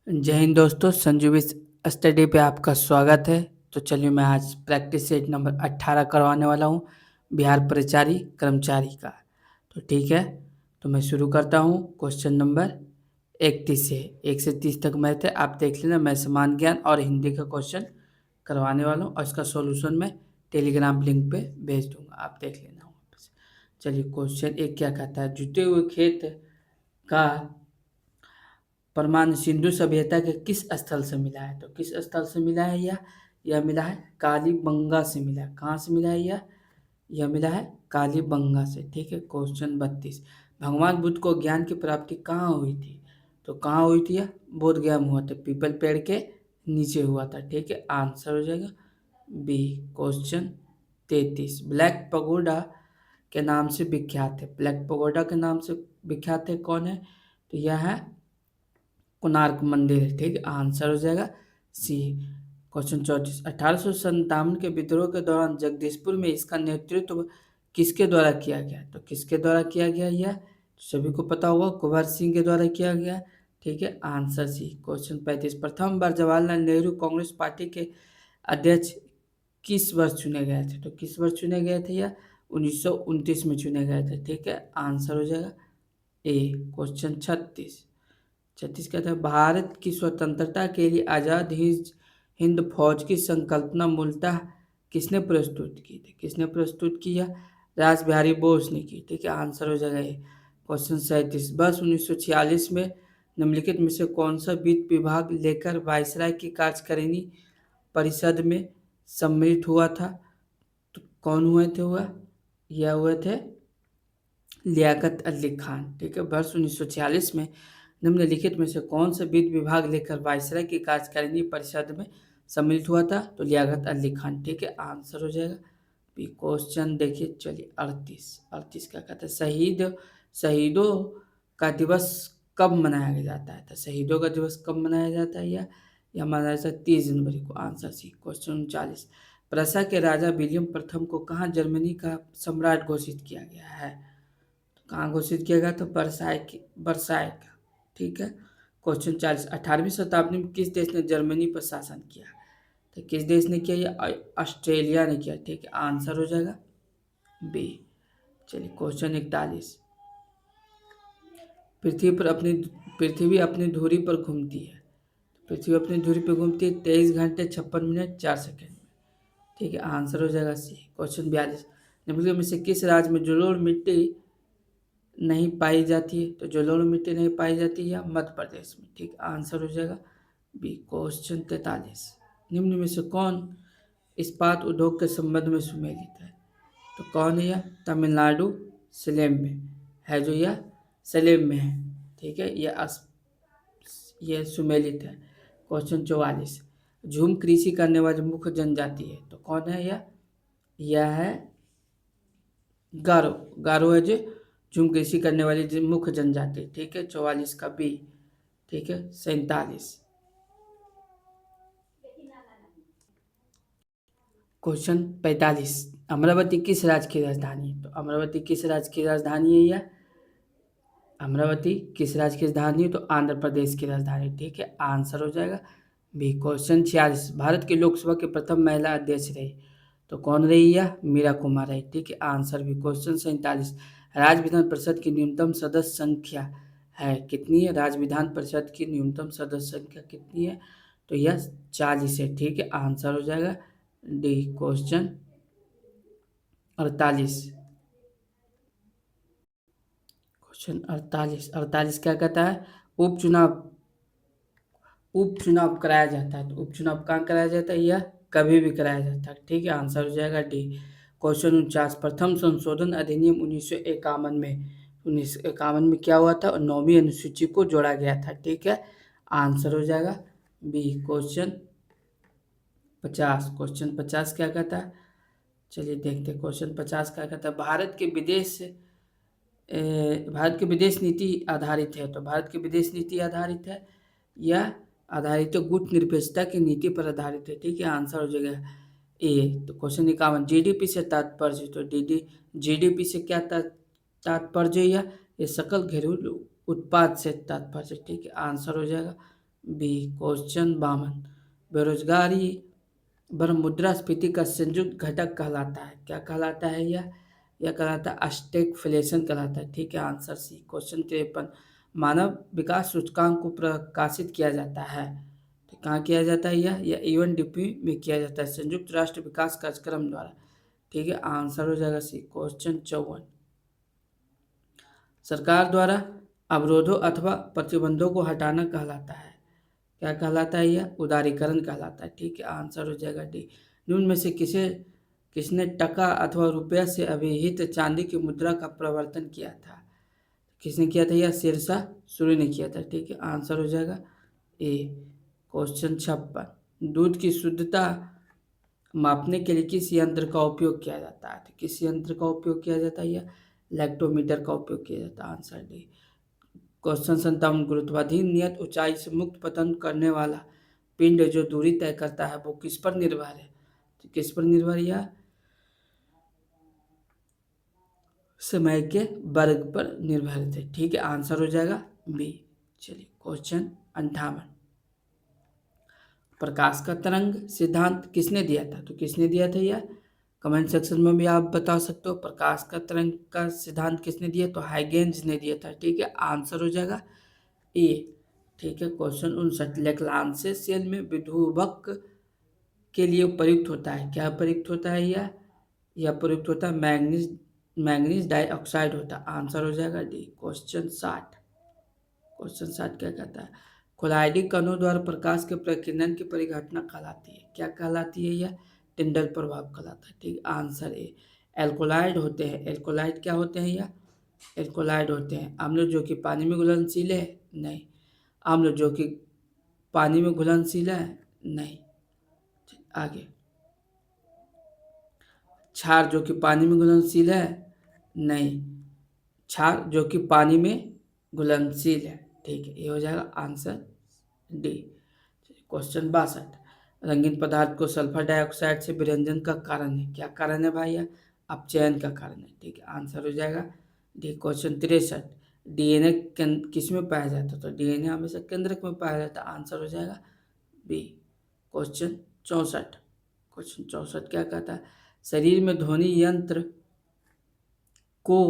जय हिंद दोस्तों, संजीवी स्टडी पे आपका स्वागत है। तो चलिए मैं आज प्रैक्टिस सेट नंबर 18 करवाने वाला हूँ, बिहार परिचारी कर्मचारी का। तो ठीक है, तो मैं शुरू करता हूँ। क्वेश्चन नंबर 31 से 1 से 30 तक मैथ है, आप देख लेना। मैं समान ज्ञान और हिंदी का क्वेश्चन करवाने वाला हूँ और इसका सॉल्यूशन मैं टेलीग्राम लिंक पे भेज दूंगा, आप देख लेना वहाँ पे। चलिए क्वेश्चन 1 क्या कहता है, जुटे हुए खेत का प्रमाण सिंधु सभ्यता के किस स्थल से मिला है। तो किस स्थल से मिला है यह मिला है कालीबंगा से मिला है। कहाँ से मिला है यह मिला है कालीबंगा से। ठीक है, क्वेश्चन 32, भगवान बुद्ध को ज्ञान की प्राप्ति कहाँ हुई थी। तो कहाँ हुई थी यह बोध गया में हुआ था, पीपल पेड़ के नीचे हुआ था। ठीक है, आंसर हो जाएगा बी। क्वेश्चन 33, ब्लैक पगोडा के नाम से विख्यात है। ब्लैक पगोडा के नाम से विख्यात है कौन है, तो यह है कोणार्क मंदिर है। ठीक है, आंसर हो जाएगा सी। क्वेश्चन 34, 1857 के विद्रोह के दौरान जगदीशपुर में इसका नेतृत्व किसके द्वारा किया गया। तो किसके द्वारा किया गया यह सभी को पता होगा, कुंवर सिंह के द्वारा किया गया। ठीक है, आंसर सी। क्वेश्चन 35, प्रथम बार जवाहरलाल नेहरू कांग्रेस पार्टी के अध्यक्ष किस वर्ष चुने गए थे। तो किस वर्ष चुने गए थे यह 1929 में चुने गए थे। ठीक है, आंसर हो जाएगा ए। क्वेश्चन 36, कहता है भारत की स्वतंत्रता के लिए आज़ाद हिंद फौज की संकल्पना मूलतः किसने प्रस्तुत की थी। किसने प्रस्तुत किया, रास बिहारी बोस ने की। ठीक है, आंसर हो जाएगा ये। क्वेश्चन 37, वर्ष 1946 में निम्नलिखित में से कौन सा वित्त विभाग लेकर वायसराय की कार्यकारिणी परिषद में सम्मिलित हुआ था। तो कौन हुए थे यह हुए थे लियाकत अली खान। ठीक है, वर्ष 1946 में निम्नलिखित में से कौन सा वित्त विभाग लेकर वायसराय की कार्यकारिणी परिषद में सम्मिलित हुआ था, तो लियाकत अली खान। ठीक है, आंसर हो जाएगा बी। क्वेश्चन देखिए, चलिए 38 क्या कहता है, शहीदों का दिवस कब मनाया जाता है। तो शहीदों का दिवस कब मनाया जाता है यह मनाया जाता है 30 जनवरी को। Answer C. क्वेश्चन 39, प्रसा के राजा विलियम प्रथम को कहाँ जर्मनी का सम्राट घोषित किया गया है। कहाँ घोषित किया गया, तो बरसाए का। ठीक है, क्वेश्चन 40, 18वीं शताब्दी में किस देश ने जर्मनी पर शासन किया। तो किस देश ने किया, ये ऑस्ट्रेलिया ने किया। ठीक है, आंसर हो जाएगा बी। चलिए क्वेश्चन 41, पृथ्वी अपनी धुरी पर घूमती है। पृथ्वी अपनी धुरी पर घूमती है 23 घंटे 56 मिनट 4 सेकेंड में। ठीक है, आंसर हो जाएगा सी। क्वेश्चन 42, निम्नलिखित में से किस राज्य में जलोढ़ मिट्टी नहीं पाई जाती है। तो जलोढ़ मिट्टी नहीं पाई जाती है मध्य प्रदेश में। ठीक, आंसर हो जाएगा बी। क्वेश्चन 43, निम्न में से कौन इस्पात उद्योग के संबंध में सुमेलित है। तो कौन है यह, तमिलनाडु सलेम में है, जो यह सलेम में है। ठीक है, यह सुमेलित है। क्वेश्चन 44, झूम कृषि करने वाली मुख्य जनजाति है। तो कौन है यह है गारो। गारो है जो झूम कृषि करने वाली मुख्य जनजाति। ठीक है, 44 का बी। ठीक है, 47, क्वेश्चन 45, अमरावती किस राज्य की राजधानी है। तो अमरावती किस राज्य की राजधानी है यह, अमरावती किस राज्य की राजधानी है, तो आंध्र प्रदेश की राजधानी। ठीक है, आंसर हो जाएगा बी। क्वेश्चन 46, भारत की लोकसभा के प्रथम महिला अध्यक्ष रही। तो कौन रही यह, मीरा कुमार रही। ठीक है, आंसर भी। क्वेश्चन 47, राज्य विधान परिषद की न्यूनतम सदस्य संख्या है कितनी है। राज्य विधान परिषद की न्यूनतम सदस्य संख्या कितनी है, तो यह 40 है। ठीक है, आंसर हो जाएगा डी। क्वेश्चन 48, क्वेश्चन 48 क्या कहता है, उपचुनाव उपचुनाव कराया जाता है। तो उपचुनाव कहाँ कराया जाता है, यह कभी भी कराया जाता है। ठीक है, आंसर हो जाएगा डी। क्वेश्चन 49, प्रथम संशोधन अधिनियम 1951 में 1951 में क्या हुआ था, 9वीं अनुसूची को जोड़ा गया था। ठीक है, आंसर हो जाएगा बी। क्वेश्चन 50 क्या कहता है, चलिए देखते हैं। क्वेश्चन 50 क्या कहता है, भारत की विदेश नीति आधारित है। तो भारत की विदेश नीति आधारित है या आधारित तो गुट निरपेक्षता की नीति पर आधारित है। ठीक है, आंसर हो जाएगा ए। तो क्वेश्चन 51, जीडीपी से तात्पर्य, तो जीडीपी से क्या तात्पर्य है, ये सकल घरेलू उत्पाद से तात्पर्य। ठीक है, आंसर हो जाएगा बी क्वेश्चन 52 बेरोजगारी बर मुद्रास्फीति का संयुक्त घटक कहलाता है। क्या कहलाता है यह कहलाता है स्टैगफ्लेशन कहलाता है। ठीक है, आंसर सी। क्वेश्चन 53 मानव विकास सूचकांक को प्रकाशित किया जाता है। तो कहाँ किया जाता है यह यूएनडीपी में किया जाता है, संयुक्त राष्ट्र विकास कार्यक्रम द्वारा। ठीक है, आंसर हो जाएगा सी। क्वेश्चन 54 सरकार द्वारा अवरोधों अथवा प्रतिबंधों को हटाना कहलाता है। क्या कहलाता है यह उदारीकरण कहलाता है। ठीक है, आंसर हो जाएगा डी। निम्न में से किसने टका अथवा रुपया से अभिहित चांदी की मुद्रा का प्रवर्तन किया था। किसने किया था यह शेरशाह सूरी ने किया था। ठीक है, आंसर हो जाएगा ए। क्वेश्चन 56 दूध की शुद्धता मापने के लिए किस यंत्र का उपयोग किया जाता है। तो किस यंत्र का उपयोग किया जाता है यह लैक्टोमीटर का उपयोग किया जाता है। Answer D. क्वेश्चन 57 गुरुत्वाधीन नियत ऊंचाई से मुक्त पतन करने वाला पिंड जो दूरी तय करता है वो किस पर निर्भर है। तो किस पर निर्भर यह समय के वर्ग पर निर्भर है। ठीक है, आंसर हो जाएगा बी। चलिए क्वेश्चन 58 प्रकाश का तरंग सिद्धांत किसने दिया था। तो किसने दिया था यह कमेंट सेक्शन में भी आप बता सकते हो। प्रकाश का तरंग का सिद्धांत किसने दिया, तो हाइगेंस ने दिया था। ठीक है, आंसर हो जाएगा ए। ठीक है, क्वेश्चन 59 लेक्लांसे सेल में विद्युवक के लिए प्रयुक्त होता है। क्या प्रयुक्त होता है यह प्रयुक्त होता है मैंगनीज डाइऑक्साइड होता है। आंसर हो जाएगा डी। क्वेश्चन 60 क्या कहता है कोलाइडी कणों द्वारा प्रकाश के प्रकीर्णन की परिघटना कहलाती है। क्या कहलाती है यह टिंडल प्रभाव कहलाता है। ठीक, आंसर ए। एल्कोलाइड होते हैं। एल्कोलाइड क्या होते हैं यह एल्कोलाइड होते हैं अम्ल जो कि पानी में घुलनशील है नहीं। अम्ल जो कि पानी में घुलनशील है नहीं। आगे क्षार जो कि पानी में घुलनशील है नहीं। क्षार जो कि पानी में घुलनशील है। ठीक है, ये हो जाएगा आंसर डी। क्वेश्चन 62 रंगीन पदार्थ को सल्फर डाइऑक्साइड से विरंजन का कारण है। क्या कारण है भाई अपचयन का कारण है। ठीक है, आंसर हो जाएगा डी। क्वेश्चन 63 डीएनए किस में पाया जाता है। तो डीएनए हमेशा केंद्रक में पाया जाता है। आंसर हो जाएगा बी। क्वेश्चन 64 क्या कहता है शरीर में ध्वनि यंत्र को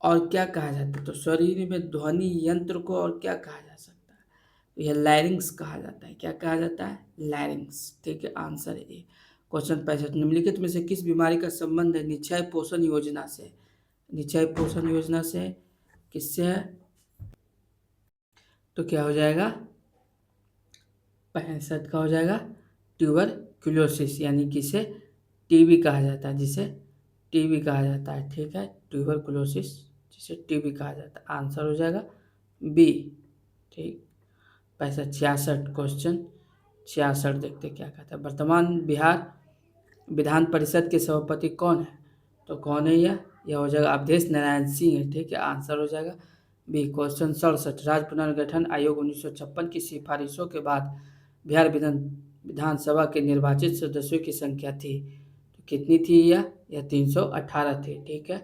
और क्या कहा जाता है। तो शरीर में ध्वनि यंत्र को और क्या कहा जा सकता है, तो यह लैरिंग्स कहा जाता है। क्या कहा जाता है लैरिंग्स। ठीक है, आंसर ए। क्वेश्चन 65 निम्नलिखित में से किस बीमारी का संबंध है निश्चय पोषण योजना से। निश्चय पोषण योजना से किससे है, तो क्या हो जाएगा 65 का हो जाएगा ट्यूबरक्लोसिस यानी कि इसे टीबी कहा जाता है, जिसे टीबी कहा जाता है। ठीक है, ट्यूबरक्लोसिस जिसे टीबी कहा जाता है। आंसर हो जाएगा बी। ठीक, 65 क्वेश्चन 66 देखते क्या कहता है वर्तमान बिहार विधान परिषद के सभापति कौन है। तो कौन है यह हो जाएगा अवधेश नारायण सिंह है। ठीक है, आंसर हो जाएगा बी। क्वेश्चन 67 राज्य पुनर्गठन आयोग 1956 की सिफारिशों के बाद बिहार विधानसभा के निर्वाचित सदस्यों की संख्या थी। तो कितनी थी यह 318 थी। ठीक है,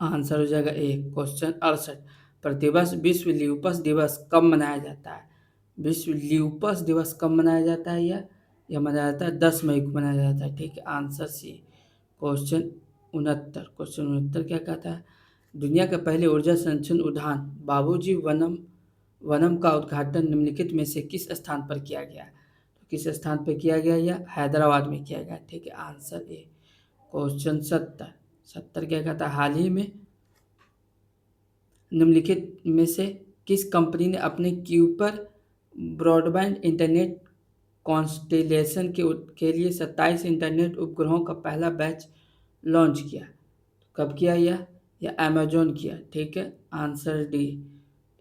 आंसर हो जाएगा ए। क्वेश्चन 68 प्रतिवर्ष विश्व ल्यूपस दिवस कब मनाया जाता है। विश्व ल्यूपस दिवस कब मनाया जाता है यह मनाया जाता है 10 मई को मनाया जाता है। ठीक है, आंसर सी। क्वेश्चन 69 क्या कहता है दुनिया के पहले ऊर्जा संरक्षण उद्यान बाबूजी वनम का उद्घाटन निम्नलिखित में से किस स्थान पर किया गया। तो किस स्थान पर किया गया यह हैदराबाद में किया गया। ठीक है, आंसर ए। क्वेश्चन 70 क्या कहता है हाल ही में निम्नलिखित में से किस कंपनी ने अपने क्यूपर ब्रॉडबैंड इंटरनेट कॉन्स्टेलेशन के लिए 27 इंटरनेट उपग्रहों का पहला बैच लॉन्च किया। कब किया यह अमेजोन किया। ठीक है, आंसर डी।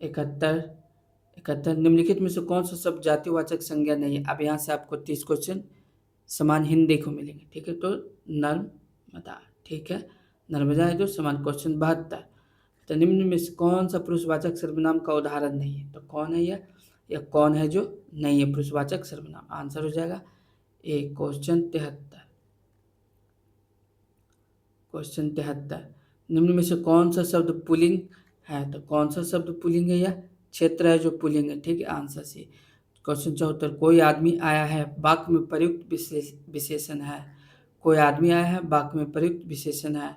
71 निम्नलिखित में से कौन सा शब्द जातिवाचक संज्ञा नहीं है। अब यहाँ से आपको 30 क्वेश्चन समान हिंदी को मिलेंगे। ठीक है, तो नर्मदा। ठीक है, नर्मदा है जो समान। क्वेश्चन 72 तो निम्न में से कौन सा पुरुषवाचक सर्वनाम का उदाहरण नहीं है। तो कौन है यह कौन है जो नहीं है पुरुषवाचक सर्वनाम। आंसर हो जाएगा ए। क्वेश्चन 73 निम्न में से कौन सा शब्द पुल्लिंग है। तो कौन सा शब्द पुल्लिंग है क्षेत्र है जो पुल्लिंग है, ठीक है, आंसर सी। क्वेश्चन 74, कोई आदमी आया है वाक्य में प्रयुक्त विशेषण है। कोई आदमी आया है वाक्य में प्रयुक्त विशेषण है,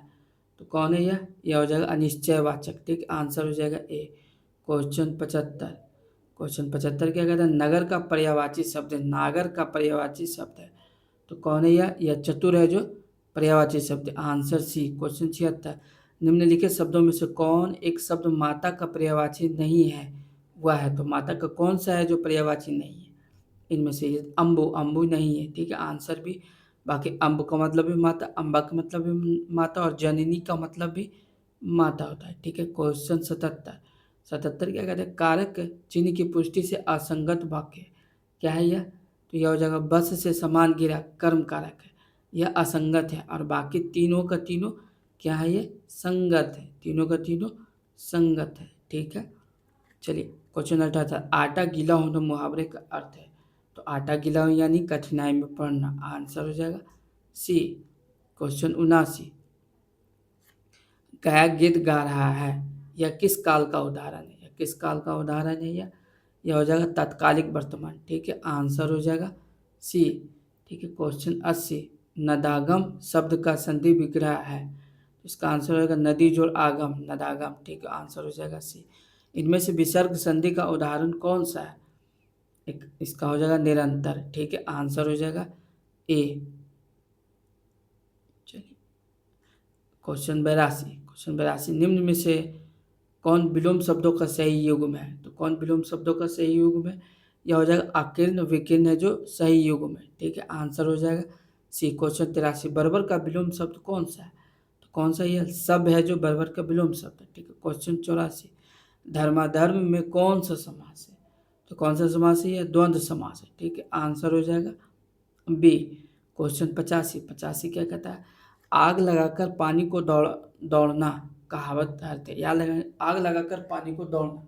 तो कौन है यह हो जाएगा अनिश्चयवाचक, ठीक, आंसर हो जाएगा ए। क्वेश्चन 75, क्वेश्चन 75 क्या कहता है, नगर का पर्यायवाची शब्द है, नागर का पर्यायवाची शब्द है, तो कौन है यह चतुर है जो पर्यायवाची शब्द है, आंसर सी। क्वेश्चन 76, निम्नलिखित शब्दों में से कौन एक शब्द माता का पर्यायवाची नहीं है, वह है, तो माता का कौन सा है जो पर्यायवाची नहीं है, इनमें से अम्बु, अम्बु नहीं है, ठीक है, आंसर भी। बाकी अम्ब का मतलब भी माता, अम्बा का मतलब भी माता, और जननी का मतलब भी माता होता है, ठीक है। क्वेश्चन 77, 77 क्या कहते हैं, कारक चिन्ह की पुष्टि से असंगत वाक्य क्या है यह, तो यह हो जाएगा बस से समान गिरा, कर्म कारक है, यह असंगत है, और बाकी तीनों का तीनों क्या है, ये संगत है, तीनों का तीनों संगत है, ठीक है। चलिए क्वेश्चन 78, आटा गीला होना मुहावरे का अर्थ है, तो आटा गीला हो यानी कठिनाई में पड़ना, आंसर हो जाएगा सी। क्वेश्चन 79, गायक गीत गा रहा है, यह किस काल का उदाहरण है, यह किस काल का उदाहरण है, यह हो जाएगा तत्कालिक वर्तमान, ठीक है, आंसर हो जाएगा सी, ठीक है। क्वेश्चन 80, नदागम शब्द का संधि विग्रह है, इसका आंसर होगा नदी जोड़ आगम, नदागम, ठीक है, आंसर हो जाएगा सी। इनमें से विसर्ग संधि का उदाहरण कौन सा है, एक इसका हो जाएगा निरंतर, ठीक है, आंसर हो जाएगा ए। चलिए क्वेश्चन 82, क्वेश्चन 82, निम्न में से कौन विलोम शब्दों का सही युग्म है, तो कौन विलोम शब्दों का सही युग्म है, यह हो जाएगा अकीर्ण विकीर्ण है जो सही युग्म है, ठीक है, आंसर हो जाएगा सी। क्वेश्चन 83, बर्बर का विलोम शब्द कौन सा है, तो कौन सा यह सब है जो बर्बर का विलोम शब्द है, ठीक है। क्वेश्चन 84, धर्माधर्म में कौन सा समास है, तो कौन सा समास है, यह द्वंद्व समास है, ठीक है, आंसर हो जाएगा बी। क्वेश्चन 85, 85 क्या कहता है, आग लगाकर पानी को दौड़ना कहावत का अर्थ है, आग लगाकर पानी को दौड़ना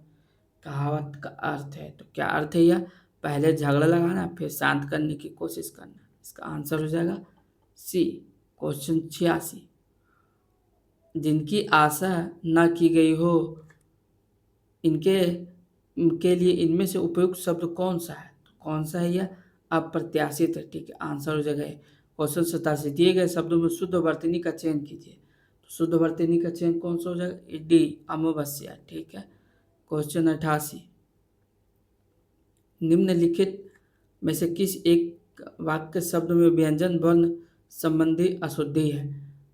कहावत का अर्थ है, तो क्या अर्थ है यह, पहले झगड़ा लगाना फिर शांत करने की कोशिश करना, इसका आंसर हो जाएगा सी। क्वेश्चन 86, जिनकी आशा न की गई हो इनके के लिए इनमें से उपयुक्त शब्द कौन सा है, तो कौन सा है यह अप्रत्याशित है, ठीक है, आंसर हो जाएगा क्वेश्चन 87, दिए गए शब्दों में शुद्ध वर्तनी का चयन कीजिए, तो शुद्ध वर्तनी का चयन कौन सा हो जाएगा, डी अमावस्या, ठीक है। क्वेश्चन 88, निम्नलिखित में से किस एक वाक्य शब्द में व्यंजन वर्ण संबंधी अशुद्धि है,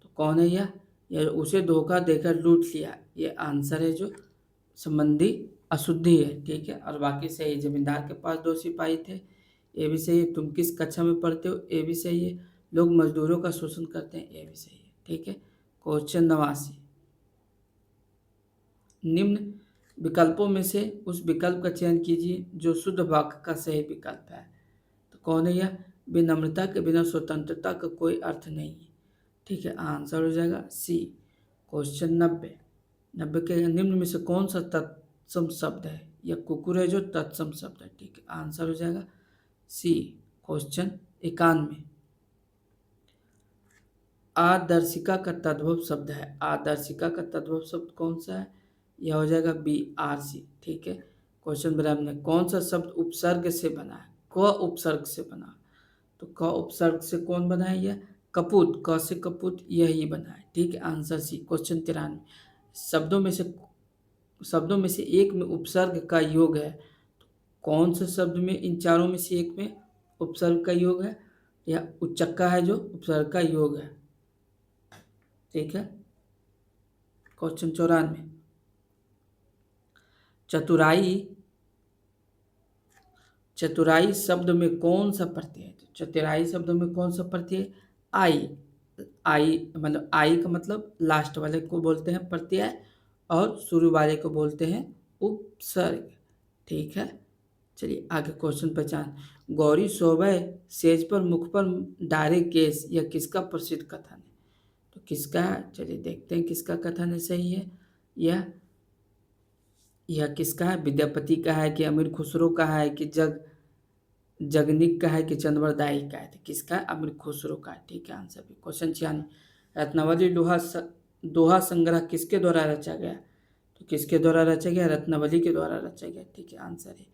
तो कौन है यह उसे धोखा देकर लूट लिया, ये आंसर है जो संबंधी अशुद्धि है, ठीक है, और बाकी सही। जमींदार के पास 2 सिपाही थे, ये भी सही है। तुम किस कक्षा में पढ़ते हो, ये भी सही है। लोग मजदूरों का शोषण करते हैं, ये भी सही है, ठीक है। क्वेश्चन 89, निम्न विकल्पों में से उस विकल्प का चयन कीजिए जो शुद्ध वाक्य का सही विकल्प है, तो कौन है यह, विनम्रता के बिना स्वतंत्रता का कोई अर्थ नहीं है, ठीक है, आंसर हो जाएगा सी। क्वेश्चन 90, 90 के निम्न में से कौन सा तत्सम शब्द है, यह कुकुर है जो तत्सम शब्द है, ठीक है, आंसर हो जाएगा सी। क्वेश्चन 91, आदर्शिका का तद्भव शब्द है, आदर्शिका का तद्भव शब्द कौन सा है, यह हो जाएगा बी आर सी, ठीक है। क्वेश्चन 92, कौन सा शब्द उपसर्ग से बना है, क उपसर्ग से बना, तो क उपसर्ग से कौन बना है, यह कपूत, क से कपूत यही बना है, ठीक है, आंसर सी। क्वेश्चन 93, शब्दों में से एक में उपसर्ग का योग है, तो कौन से शब्द में इन चारों में से एक में उपसर्ग का योग है, या उच्चक्का है जो उपसर्ग का योग है, ठीक है। क्वेश्चन 94, चतुराई चतुराई शब्द में कौन सा प्रत्यय है, तो चतुराई शब्द में कौन सा प्रत्यय, आई, आई मतलब आई का मतलब लास्ट वाले को बोलते हैं प्रत्यय, और शुरू वाले को बोलते हैं उपसर्ग, ठीक है। चलिए आगे क्वेश्चन 50, गौरी सोबह सेज पर मुख पर डारे केस, यह किसका प्रसिद्ध कथन है, तो किसका है, चलिए देखते हैं किसका कथन है सही है, यह किसका है, विद्यापति का है कि अमीर खुसरो का है कि जगनिक का है कि चंद्रवरदाई का है, तो किसका है, अमीर खुसरो का है, ठीक है, आंसर भी। क्वेश्चन 96, रत्नावली दोहा संग्रह किसके द्वारा रचा गया, तो तो किसके द्वारा रचा गया? रत्नावली के द्वारा रचा गया। ठीक है, आंसर है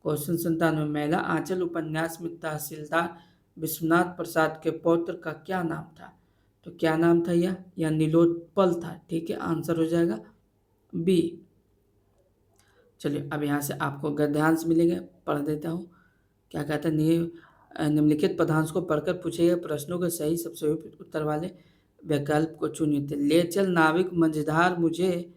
क्वेश्चन 97। महिला आंचल उपन्यास में तहसीलदार विश्वनाथ प्रसाद के पौत्र का क्या नाम था? तो क्या नाम था? यह नीलोत्पल था। ठीक है, आंसर हो जाएगा बी। चलिए अब यहाँ से आपको गद्यांश मिलेंगे, पढ़ देता हूँ। क्या कहता है? निम्नलिखित पदांश को पढ़कर पूछे गए प्रश्नों के सही सबसे उत्तर वाले विकल्प को चुनिए। ले चल नाविक मंझधार मुझे,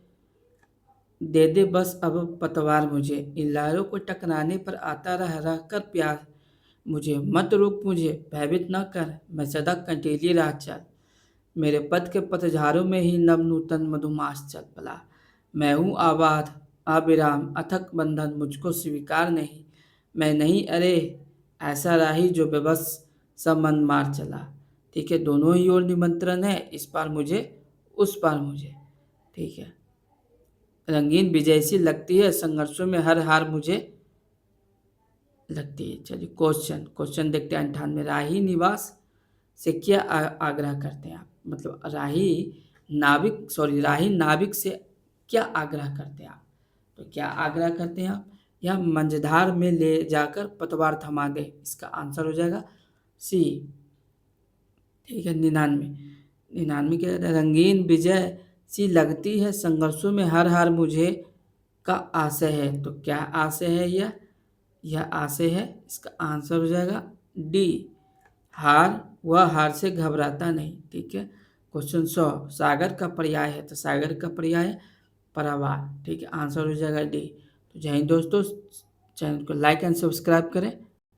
दे दे बस अब पतवार मुझे, इन लहरों को टकराने पर आता रह कर प्यार मुझे, मत रोक मुझे भयभीत न कर, मैं सदा कंटीली राह चल, मेरे पथ के पतझारों में ही नव नूतन मधुमास चल पला, मैं हूँ आबाद अविराम अथक बंधन मुझको स्वीकार नहीं, मैं नहीं अरे ऐसा राही जो बेबस सब मन मार चला। ठीक है, दोनों ही ओर निमंत्रण है, इस पार मुझे उस पार मुझे। ठीक है, रंगीन विजय सी लगती है, संघर्षों में हर हार मुझे लगती है। चलिए क्वेश्चन देखते हैं 98। राही निवास से क्या आग्रह करते हैं आप? मतलब राही नाविक से क्या आग्रह करते हैं आप? तो क्या आग्रह करते हैं आप? या मंझधार में ले जाकर पतवार थमा दे, इसका आंसर हो जाएगा सी। ठीक है, 99 क्या कहते हैं? रंगीन विजय सी लगती है, संघर्षों में हर हार मुझे का आशय है। तो क्या आशय है? यह आशय है, इसका आंसर हो जाएगा डी। वह हार से घबराता नहीं। ठीक है, क्वेश्चन 100। सागर का पर्याय है, तो सागर का पर्याय है परावार। ठीक है, आंसर हो जाएगा डी। तो जय हिंद दोस्तों, चैनल को लाइक एंड सब्सक्राइब करें।